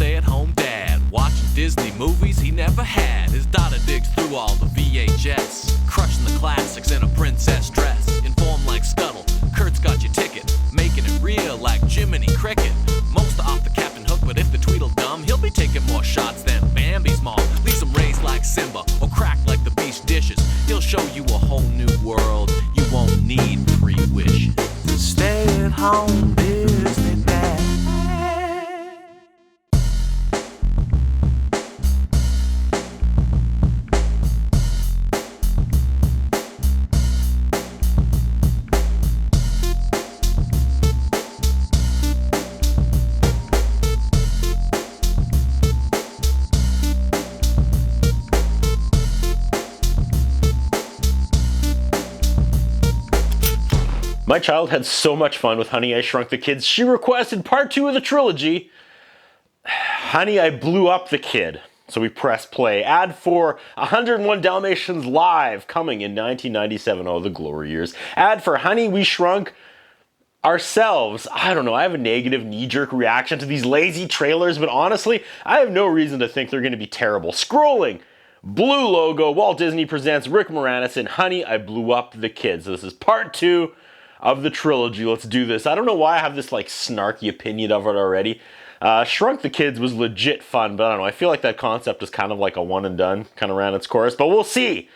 stay-at-home dad, watching Disney movies he never had. His daughter digs through all the VHS, crushing the classics in a princess dress. Informed like Scuttle, Kurt's got your ticket, making it real like Jiminy Cricket. Most are off the Captain Hook, but if the Tweedledum, he'll be taking more shots than Bambi's mom. Leaves him raised like Simba, or cracked like the beach dishes. He'll show you a whole new world, you won't need pre-wishes. Stay-at-home Disney dad. My child had so much fun with Honey, I Shrunk the Kids, she requested part 2 of the trilogy, Honey, I Blew Up the Kid. So we press play. Ad for 101 Dalmatians Live, coming in 1997. Oh, the glory years. Ad for Honey, We Shrunk Ourselves. I don't know, I have a negative knee-jerk reaction to these lazy trailers, but honestly, I have no reason to think they're going to be terrible. Scrolling. Blue logo, Walt Disney presents Rick Moranis in Honey, I Blew Up the Kid. So this is part 2 of the trilogy. Let's do this. I don't know why I have this like snarky opinion of it already. Shrunk the Kids was legit fun, but I don't know. I feel like that concept is kind of like a one and done, kind of ran its course, but we'll see.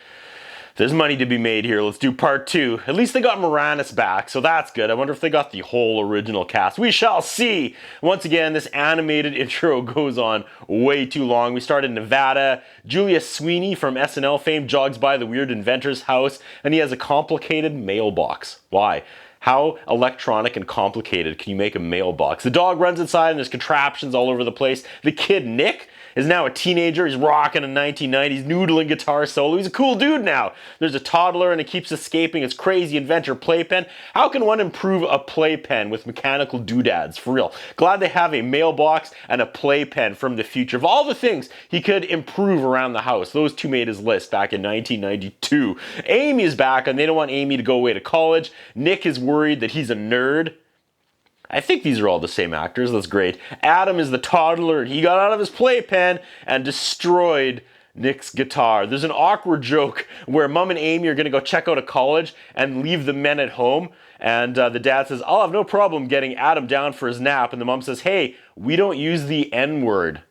There's money to be made here. Let's do part 2. At least they got Moranis back, so that's good. I wonder if they got the whole original cast. We shall see. Once again, this animated intro goes on way too long. We start in Nevada. Julia Sweeney from SNL fame jogs by the weird inventor's house, and he has a complicated mailbox. Why? How electronic and complicated can you make a mailbox? The dog runs inside and there's contraptions all over the place. The kid, Nick, is now a teenager. He's rocking a 1990s noodling guitar solo. He's a cool dude now. There's a toddler and it keeps escaping its crazy inventor playpen. How can one improve a playpen with mechanical doodads? For real. Glad they have a mailbox and a playpen from the future. Of all the things he could improve around the house, those two made his list back in 1992. Amy is back and they don't want Amy to go away to college. Nick is worried that he's a nerd. I think these are all the same actors. That's great. Adam is the toddler, and he got out of his playpen and destroyed Nick's guitar. There's an awkward joke where Mom and Amy are going to go check out a college and leave the men at home. And the dad says, I'll have no problem getting Adam down for his nap. And the mom says, hey, we don't use the N-word.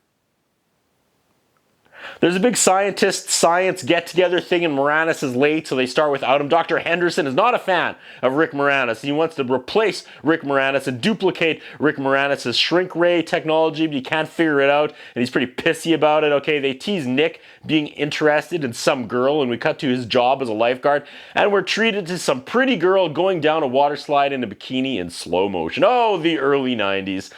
There's a big science get-together thing, and Moranis is late, so they start without him. Dr. Henderson is not a fan of Rick Moranis. He wants to replace Rick Moranis and duplicate Rick Moranis' shrink ray technology, but he can't figure it out, and he's pretty pissy about it. Okay, they tease Nick being interested in some girl, and we cut to his job as a lifeguard, and we're treated to some pretty girl going down a water slide in a bikini in slow motion. Oh, the early 90s.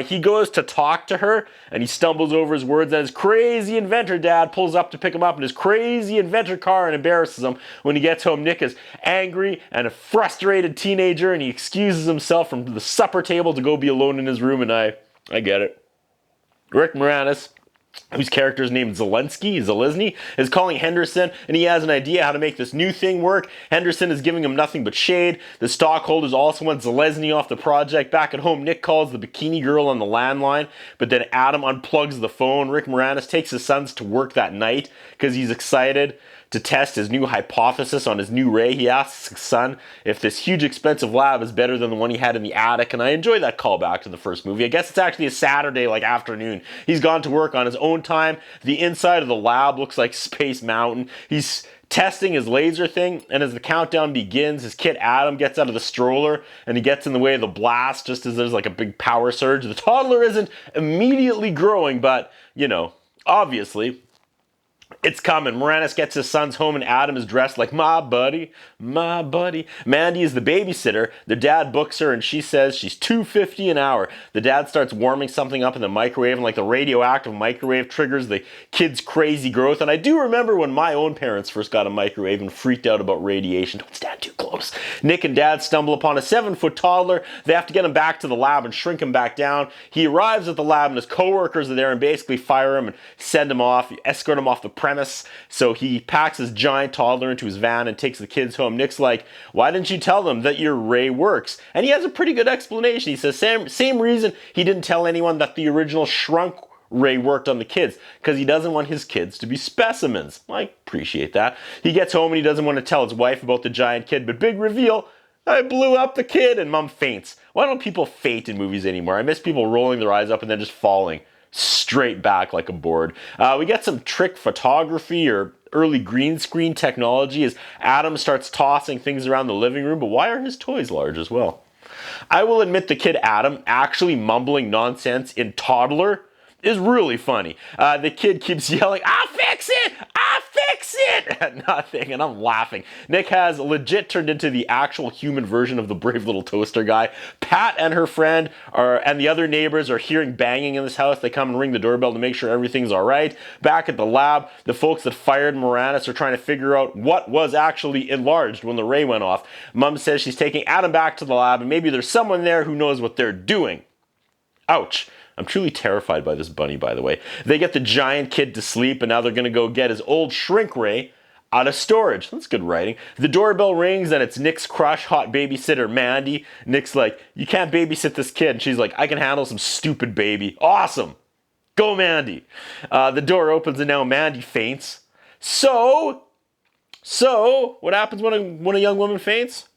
He goes to talk to her, and he stumbles over his words, and his crazy inventor dad pulls up to pick him up in his crazy inventor car and embarrasses him. When he gets home, Nick is angry and a frustrated teenager, and he excuses himself from the supper table to go be alone in his room, and I get it. Rick Moranis, whose character is named Zelensky, is calling Henderson, and he has an idea how to make this new thing work. Henderson is giving him nothing but shade. The stockholders also want Zelensky off the project. Back at home, Nick calls the bikini girl on the landline, but then Adam unplugs the phone. Rick Moranis takes his sons to work that night because he's excited to test his new hypothesis on his new ray. He asks his son if this huge expensive lab is better than the one he had in the attic, and I enjoy that callback to the first movie. I guess it's actually a Saturday afternoon. He's gone to work on his own time. The inside of the lab looks like Space Mountain. He's testing his laser thing, and as the countdown begins, his kid Adam gets out of the stroller and he gets in the way of the blast just as there's like a big power surge. The toddler isn't immediately growing, but obviously it's coming. Moranis gets his sons home and Adam is dressed like my buddy. Mandy is the babysitter. Their dad books her and she says she's $2.50 an hour. The dad starts warming something up in the microwave, and like the radioactive microwave triggers the kid's crazy growth. And I do remember when my own parents first got a microwave and freaked out about radiation. Don't stand too close. Nick and dad stumble upon a 7-foot toddler. They have to get him back to the lab and shrink him back down. He arrives at the lab and his coworkers are there and basically fire him and send him off, escort him off the premise. So he packs his giant toddler into his van and takes the kids home. Nick's like, why didn't you tell them that your ray works? And he has a pretty good explanation. He says, same reason he didn't tell anyone that the original shrunk ray worked on the kids, because he doesn't want his kids to be specimens. I appreciate that. He gets home and he doesn't want to tell his wife about the giant kid, but big reveal, I blew up the kid, and Mom faints. Why don't people faint in movies anymore? I miss people rolling their eyes up and then just falling straight back like a board. We get some trick photography or early green screen technology as Adam starts tossing things around the living room, but why are his toys large as well? I will admit the kid Adam actually mumbling nonsense in Toddler is really funny. The kid keeps yelling, I'll fix it! I'll fix it! At nothing, and I'm laughing. Nick has legit turned into the actual human version of the brave little toaster guy. Pat and her friend and the other neighbors are hearing banging in this house. They come and ring the doorbell to make sure everything's all right. Back at the lab, the folks that fired Moranis are trying to figure out what was actually enlarged when the ray went off. Mom says she's taking Adam back to the lab, and maybe there's someone there who knows what they're doing. Ouch. I'm truly terrified by this bunny, by the way. They get the giant kid to sleep, and now they're going to go get his old shrink ray out of storage. That's good writing. The doorbell rings, and it's Nick's crush, hot babysitter, Mandy. Nick's like, you can't babysit this kid. And she's like, I can handle some stupid baby. Awesome. Go, Mandy. The door opens, and now Mandy faints. So, what happens when a young woman faints?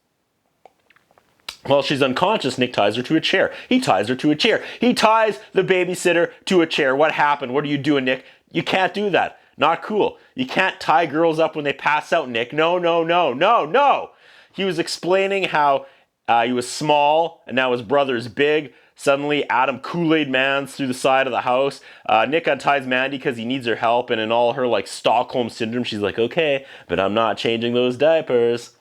While she's unconscious, Nick ties her to a chair. He ties her to a chair. He ties the babysitter to a chair. What happened? What are you doing, Nick? You can't do that. Not cool. You can't tie girls up when they pass out, Nick. No. He was explaining how he was small and now his brother's big. Suddenly, Adam Kool-Aid Mans through the side of the house. Nick unties Mandy because he needs her help, and in all her Stockholm syndrome, she's like, okay, but I'm not changing those diapers.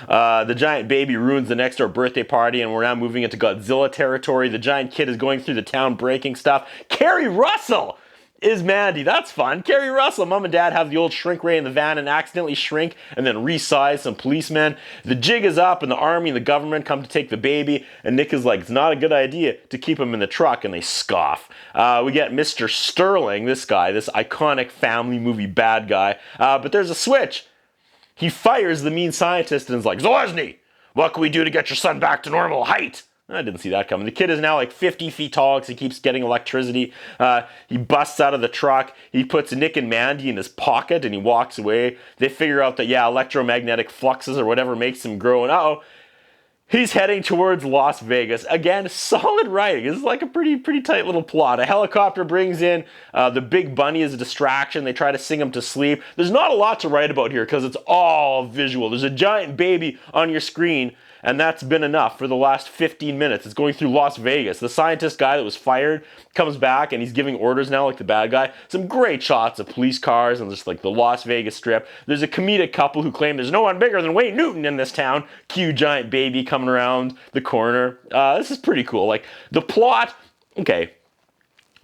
The giant baby ruins the next door birthday party, and we're now moving into Godzilla territory. The giant kid is going through the town breaking stuff. Keri Russell is Mandy. That's fun. Keri Russell. Mom and Dad have the old shrink ray in the van and accidentally shrink and then resize some policemen. The jig is up, and the army and the government come to take the baby, and Nick is like, it's not a good idea to keep him in the truck, and they scoff. We get Mr. Sterling, this guy, this iconic family movie bad guy, but there's a switch. He fires the mean scientist and is like, Zelazny, what can we do to get your son back to normal height? I didn't see that coming. The kid is now 50 feet tall because he keeps getting electricity. He busts out of the truck. He puts Nick and Mandy in his pocket and he walks away. They figure out that, electromagnetic fluxes or whatever makes him grow. And he's heading towards Las Vegas. Again, solid writing. This is a pretty tight little plot. A helicopter brings in the big bunny as a distraction. They try to sing him to sleep. There's not a lot to write about here because it's all visual. There's a giant baby on your screen, and that's been enough for the last 15 minutes. It's going through Las Vegas. The scientist guy that was fired comes back, and he's giving orders now like the bad guy. Some great shots of police cars and just the Las Vegas Strip. There's a comedic couple who claim there's no one bigger than Wayne Newton in this town. Cue giant baby coming around the corner. This is pretty cool. The plot, okay,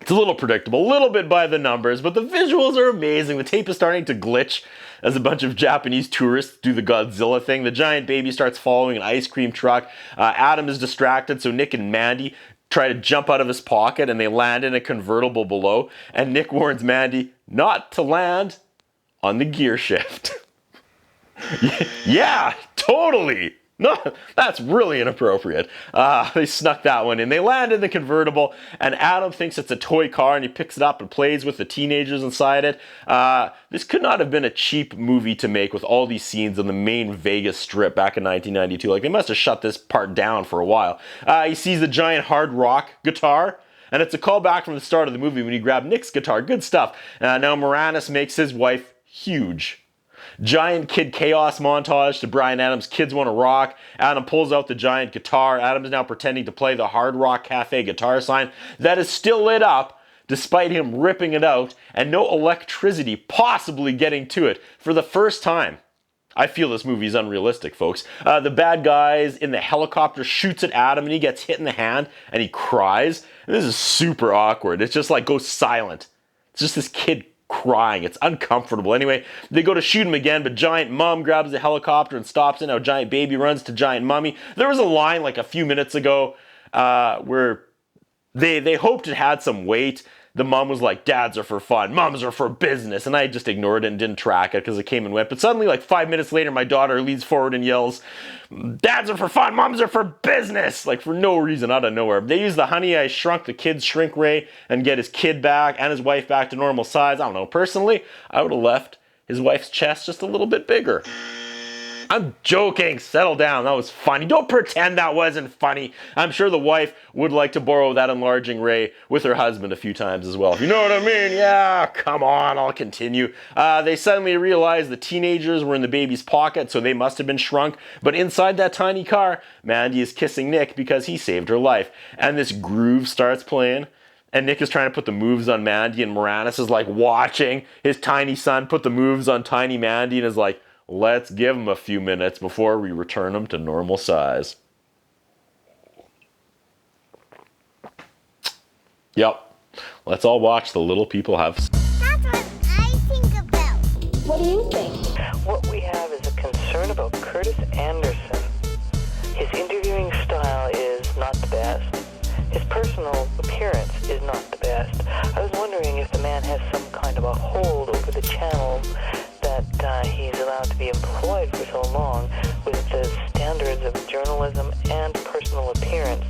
it's a little predictable, a little bit by the numbers, but the visuals are amazing. The tape is starting to glitch as a bunch of Japanese tourists do the Godzilla thing. The giant baby starts following an ice cream truck. Adam is distracted, so Nick and Mandy try to jump out of his pocket, and they land in a convertible below. And Nick warns Mandy not to land on the gear shift. Yeah, totally. No, that's really inappropriate. They snuck that one in. They land in the convertible, and Adam thinks it's a toy car, and he picks it up and plays with the teenagers inside it. This could not have been a cheap movie to make with all these scenes on the main Vegas Strip back in 1992. They must have shut this part down for a while. He sees the giant hard rock guitar, and it's a callback from the start of the movie when he grabbed Nick's guitar. Good stuff. Now Moranis makes his wife huge. Giant kid chaos montage to Bryan Adams' Kids Wanna Rock. Adam pulls out the giant guitar. Adam is now pretending to play the Hard Rock Cafe guitar sign that is still lit up despite him ripping it out and no electricity possibly getting to it for the first time. I feel this movie is unrealistic, folks. The bad guys in the helicopter shoots at Adam and he gets hit in the hand and he cries. And this is super awkward. It's just goes silent. It's just this kid crying. It's uncomfortable. Anyway, they go to shoot him again, but Giant Mom grabs the helicopter and stops it. Now Giant Baby runs to Giant Mummy. There was a line a few minutes ago where they hoped it had some weight. the mom was like, dads are for fun, moms are for business. And I just ignored it and didn't track it because it came and went. But suddenly, like 5 minutes later, my daughter leans forward and yells, dads are for fun, moms are for business. Like for no reason, out of nowhere. They use the Honey, I Shrunk the Kid's shrink ray and get his kid back and his wife back to normal size. I don't know. Personally, I would have left his wife's chest just a little bit bigger. I'm joking. Settle down. That was funny. Don't pretend that wasn't funny. I'm sure the wife would like to borrow that enlarging ray with her husband a few times as well. If you know what I mean. Yeah, come on. I'll continue. They suddenly realized the teenagers were in the baby's pocket, so they must have been shrunk. But inside that tiny car, Mandy is kissing Nick because he saved her life. And this groove starts playing. And Nick is trying to put the moves on Mandy, and Moranis is like watching his tiny son put the moves on tiny Mandy and is like, let's give him a few minutes before we return him to normal size. Yep. Let's all watch the little people have. That's what I think about. What do you think? What we have is a concern about Curtis Anderson. His interviewing style is not the best. His personal appearance is not the best. I was wondering if the man has some kind of a hold over the channel that he's allowed to be employed for so long with the standards of journalism and personal appearance